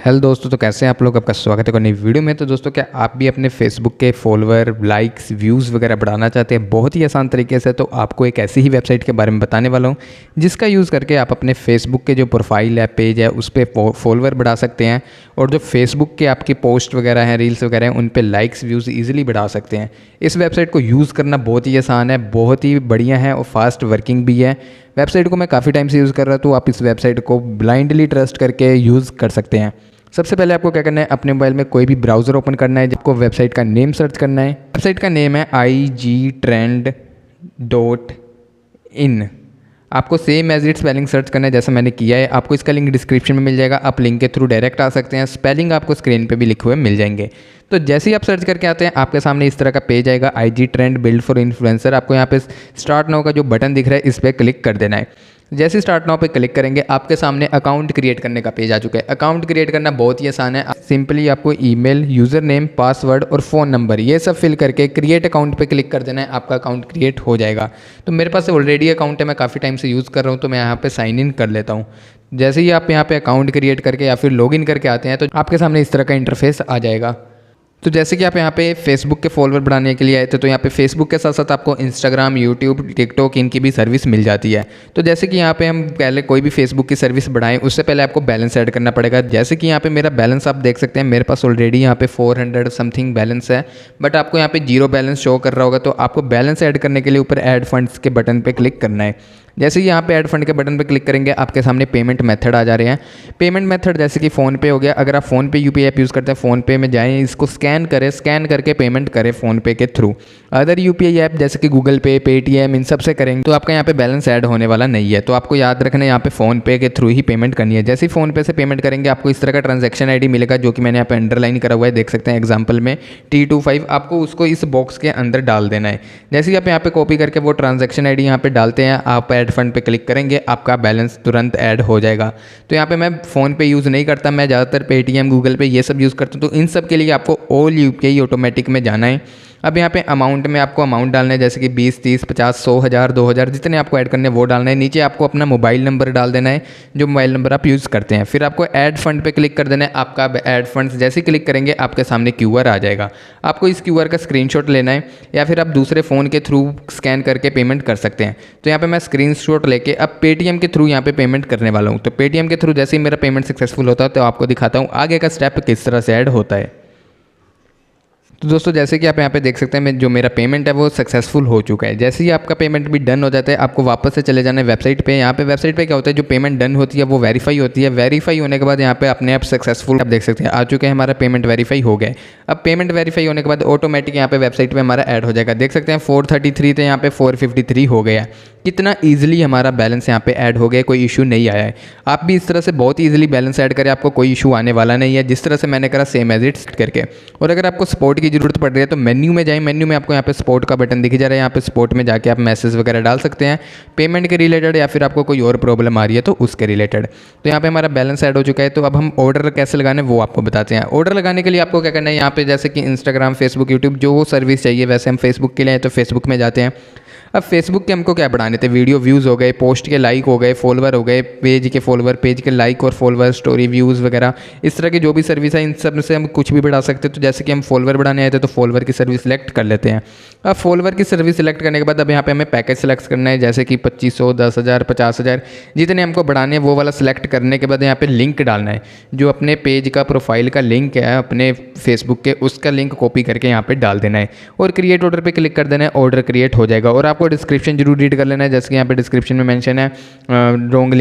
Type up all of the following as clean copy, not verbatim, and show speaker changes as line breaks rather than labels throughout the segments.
Hello दोस्तों, तो कैसे हैं आप लोग। आपका स्वागत है एक नई वीडियो में। तो दोस्तों, क्या आप भी अपने फेसबुक के फॉलोअर, लाइक्स, व्यूज़ वगैरह बढ़ाना चाहते हैं बहुत ही आसान तरीके से। तो आपको एक ऐसी ही वेबसाइट के बारे में बताने वाला हूं जिसका यूज़ करके आप अपने फेसबुक के जो प्रोफाइल है, पेज है, उस पर फॉलोअर बढ़ा सकते हैं और जो फेसबुक के आपकी पोस्ट वगैरह हैं, रील्स वगैरह हैं, उन पर लाइक्स, व्यूज़ ईजिली बढ़ा सकते हैं। इस वेबसाइट को यूज़ करना बहुत ही आसान है, बहुत ही बढ़िया है और फास्ट वर्किंग भी है। वेबसाइट को मैं काफ़ी टाइम से यूज़ कर रहा हूँ, तो आप इस वेबसाइट को ब्लाइंडली ट्रस्ट करके यूज़ कर सकते हैं। सबसे पहले आपको क्या करना है, अपने मोबाइल में कोई भी ब्राउज़र ओपन करना है। आपको वेबसाइट का नेम सर्च करना है। वेबसाइट का नेम है igtrend.in। आपको same as it spelling search करना है जैसा मैंने किया है। आपको इसका लिंक डिस्क्रिप्शन में मिल जाएगा, आप लिंक के थ्रू डायरेक्ट आ सकते हैं। स्पेलिंग आपको स्क्रीन पे भी लिखे हुए मिल जाएंगे। तो जैसे ही आप सर्च करके आते हैं, आपके सामने इस तरह का पेज आएगा, IG trend build for influencer. आपको यहाँ पे स्टार्ट नाउ का जो बटन दिख रहा है, इस पर क्लिक कर देना है। जैसे ही स्टार्ट नाउ पे क्लिक करेंगे, आपके सामने अकाउंट क्रिएट करने का पेज आ चुका है। अकाउंट क्रिएट करना बहुत ही आसान है। सिंपली आपको ईमेल, यूज़र नेम, पासवर्ड और फ़ोन नंबर ये सब फिल करके क्रिएट अकाउंट पे क्लिक कर देना है। आपका अकाउंट क्रिएट हो जाएगा। तो मेरे पास ऑलरेडी अकाउंट है, मैं काफ़ी टाइम से यूज़ कर रहा हूँ, तो मैं यहाँ पे साइन इन कर लेता हूँ। जैसे ही आप यहाँ पे अकाउंट क्रिएट करके या फिर लॉगिन करके आते हैं, तो आपके सामने इस तरह का इंटरफेस आ जाएगा। तो जैसे कि आप यहाँ पे फेसबुक के फॉलोअर बढ़ाने के लिए आए थे, तो यहाँ पे फेसबुक के साथ साथ आपको इंस्टाग्राम, यूट्यूब, टिकटॉक इनकी भी सर्विस मिल जाती है। तो जैसे कि यहाँ पे हम पहले कोई भी फेसबुक की सर्विस बढ़ाएं, उससे पहले आपको बैलेंस ऐड करना पड़ेगा। जैसे कि यहाँ पे मेरा बैलेंस आप देख सकते हैं, मेरे पास ऑलरेडी यहाँ पे 400 समथिंग बैलेंस है, बट आपको यहाँ पे 0 बैलेंस शो कर रहा होगा। तो आपको बैलेंस ऐड करने के लिए ऊपर ऐड फंड्स के बटन पर क्लिक करना है। जैसे ही यहाँ पे ऐड फंड के बटन पर क्लिक करेंगे, आपके सामने पेमेंट मेथड आ जा रहे हैं। पेमेंट मेथड जैसे कि फ़ोनपे हो गया। अगर आप फ़ोनपे UPI ऐप यूज़ करते हैं, फ़ोनपे में जाएं, इसको स्कैन करें, स्कैन करके पेमेंट करें फ़ोनपे के थ्रू। अदर UPI ऐप जैसे कि गूगल पे, पेटीएम, इन सब से करेंगे तो आपका यहाँ पे बैलेंस ऐड होने वाला नहीं है। तो आपको याद रखना है, यहाँ पे फ़ोनपे के थ्रू ही पेमेंट करनी है। जैसे ही फ़ोनपे से पेमेंट करेंगे, आपको इस तरह का ट्रांजैक्शन ID मिलेगा, जो कि मैंने यहाँ पे अंडरलाइन करा हुआ है, देख सकते हैं एग्जाम्पल में T25। आपको उसको इस बॉक्स के अंदर डाल देना है। जैसे ही आप यहाँ पे कॉपी करके वो ट्रांजैक्शन ID यहाँ पे डालते हैं, आप ऐड फंड पे क्लिक करेंगे, आपका बैलेंस तुरंत ऐड हो जाएगा। तो यहाँ पे मैं फ़ोन पे यूज़ नहीं करता, मैं ज़्यादातर पेटीएम, गूगल पे ये सब यूज़ करता हूँ। तो इन सब के लिए आपको ऑल UPI ऑटोमेटिक में जाना है। अब यहाँ पे अमाउंट में आपको अमाउंट डालना है, जैसे कि 20, 30, 50, 100, 1000, 2000 जितने आपको ऐड करने हैं वो डालना है। नीचे आपको अपना मोबाइल नंबर डाल देना है, जो मोबाइल नंबर आप यूज़ करते हैं। फिर आपको ऐड फंड पे क्लिक कर देना है। आपका ऐड फंड जैसे क्लिक करेंगे, आपके सामने QR आ जाएगा। आपको इस QR का स्क्रीनशॉट लेना है, या फिर आप दूसरे फ़ोन के थ्रू स्कैन करके पेमेंट कर सकते हैं। तो यहाँ पर मैं स्क्रीनशॉट लेके अब पेटीएम के थ्रू यहाँ पे पेमेंट करने वाला हूँ। तो पेटीएम के थ्रू जैसे ही मेरा पेमेंट सक्सेसफुल होता है, तो आपको दिखाता हूँ आगे का स्टेप किस तरह से ऐड होता है। तो दोस्तों, जैसे कि आप यहाँ पे देख सकते हैं, जो मेरा पेमेंट है वो सक्सेसफुल हो चुका है। जैसे ही आपका पेमेंट भी डन हो जाता है, आपको वापस से चले जाना है वेबसाइट पे। यहाँ पे वेबसाइट पे क्या होता है, जो पेमेंट डन होती है वो वेरीफाई होती है। वेरीफाई होने के बाद यहाँ पे अपने आप सक्सेसफुल आप देख सकते हैं आ चुके हैं, हमारा पेमेंट वेरीफाई हो गया। अब पेमेंट वेरीफाई होने के बाद ऑटोमेटिक यहाँ पे वेबसाइट पर हमारा ऐड हो जाएगा। देख सकते हैं 433 थे, यहाँ पे 453 हो गया। कितना ईजिली हमारा बैलेंस यहाँ पे ऐड हो गया, कोई इशू नहीं आया है। आप भी इस तरह से बहुत ईजिली बैलेंस ऐड करें, आपको कोई इशू आने वाला नहीं है। जिस तरह से मैंने करा सेम एज इट करके। और अगर आपको सपोर्ट की जरूरत पड़ रही है, तो मेन्यू में जाएं। मेन्यू में आपको यहाँ पे सपोर्ट का बटन दिख जा रहा है। यहाँ पे सपोर्ट में जाके आप मैसेज वगैरह डाल सकते हैं पेमेंट के रिलेटेड, या फिर आपको कोई और प्रॉब्लम आ रही है तो उसके रिलेटेड। तो यहाँ पे हमारा बैलेंस ऐड हो चुका है। तो अब हम ऑर्डर कैसे लगाने वो आपको बताते हैं। ऑर्डर लगाने के लिए आपको क्या करना है, यहाँ पे जैसे कि इंस्टाग्राम, फेसबुक, यूट्यूब जो सर्विस चाहिए, वैसे हम फेसबुक के लिए तो फेसबुक में जाते हैं। अब फेसबुक के हमको क्या बढ़ाने थे, वीडियो व्यूज़ हो गए, पोस्ट के लाइक हो गए, फॉलोवर हो गए, पेज के फॉलोवर, पेज के लाइक और फॉलोवर, स्टोरी व्यूज़ वगैरह, इस तरह की जो भी सर्विस है, इन सब से हम कुछ भी बढ़ा सकते हैं। तो जैसे कि हम फॉलोवर बढ़ाने आए थे, तो फॉलोवर की सर्विस सिलेक्ट कर लेते हैं। अब फॉलोवर की सर्विस सिलेक्ट करने के बाद अब यहाँ पे हमें पैकेज सेलेक्ट करना है, जैसे कि 2500, 10,000, 50,000 जितने हमको बढ़ाने हैं वो वाला सिलेक्ट करने के बाद यहाँ पे लिंक डालना है। जो अपने पेज का प्रोफाइल का लिंक है अपने फेसबुक के, उसका लिंक कॉपी करके यहाँ पे डाल देना है और क्रिएट ऑर्डर पे क्लिक कर देना है। ऑर्डर क्रिएट हो जाएगा। और आपको डिस्क्रिप्शन जरूर रीड कर लेना है, जैसे कि यहाँ पे डिस्क्रिप्शन में मेंशन है रॉन्ग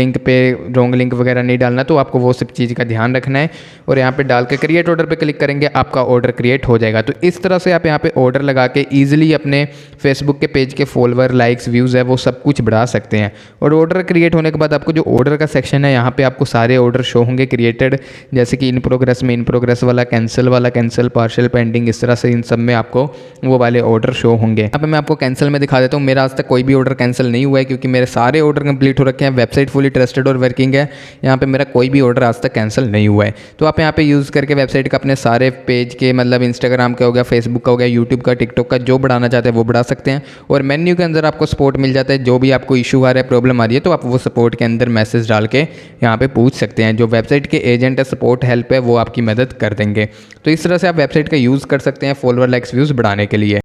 लिंक वगैरह नहीं डालना, तो आपको वो सब चीज़ का ध्यान रखना है। और यहाँ पे डाल के क्रिएट ऑर्डर पे क्लिक करेंगे, आपका ऑर्डर क्रिएट हो जाएगा। तो इस तरह से आप यहाँ पे ऑर्डर लगा के ईजिली अपने फेसबुक के पेज के फॉलोवर, लाइक्स, व्यूज़ है वो सब कुछ बढ़ा सकते हैं। और ऑर्डर क्रिएट होने के बाद आपको जो ऑर्डर का सेक्शन है, यहाँ पे आपको सारे ऑर्डर शो होंगे क्रिएटेड, जैसे कि इन प्रोग्रेस में इन प्रोग्रेस वाला, कैंसिल वाला, कैंसिल, पार्शियल पेंडिंग, इस तरह से इन सब में आपको वो वाले ऑर्डर शो होंगे। यहाँ पे मैं आपको कैंसिल में दिखा देता हूँ। मेरा आज तक कोई भी ऑर्डर कैंसिल नहीं हुआ है, क्योंकि मेरे सारे ऑर्डर कंप्लीट हो रखे हैं। वेबसाइट फुली ट्रस्टेड और वर्किंग है, यहाँ पे मेरा कोई भी ऑर्डर आज तक कैंसिल नहीं हुआ है। तो आप यहाँ पे यूज़ करके वेबसाइट का अपने सारे पेज के, मतलब इंस्टाग्राम का हो गया, फेसबुक का हो गया, यूट्यूब का, टिकटॉक का, जो बढ़ाना चाहते हैं वो बढ़ा सकते हैं। और मेन्यू के अंदर आपको सपोर्ट मिल जाता है, जो भी आपको इशू आ रहा है, प्रॉब्लम आ रही है, तो आप वो सपोर्ट के अंदर मैसेज डाल के यहाँ पे पूछ सकते हैं। जो वेबसाइट के एजेंट है, सपोर्ट हेल्प है, वो आपकी मदद कर देंगे। तो इस तरह से आप वेबसाइट का यूज़ कर सकते हैं फॉलोअर, लाइक्स, व्यूज़ बढ़ाने के लिए।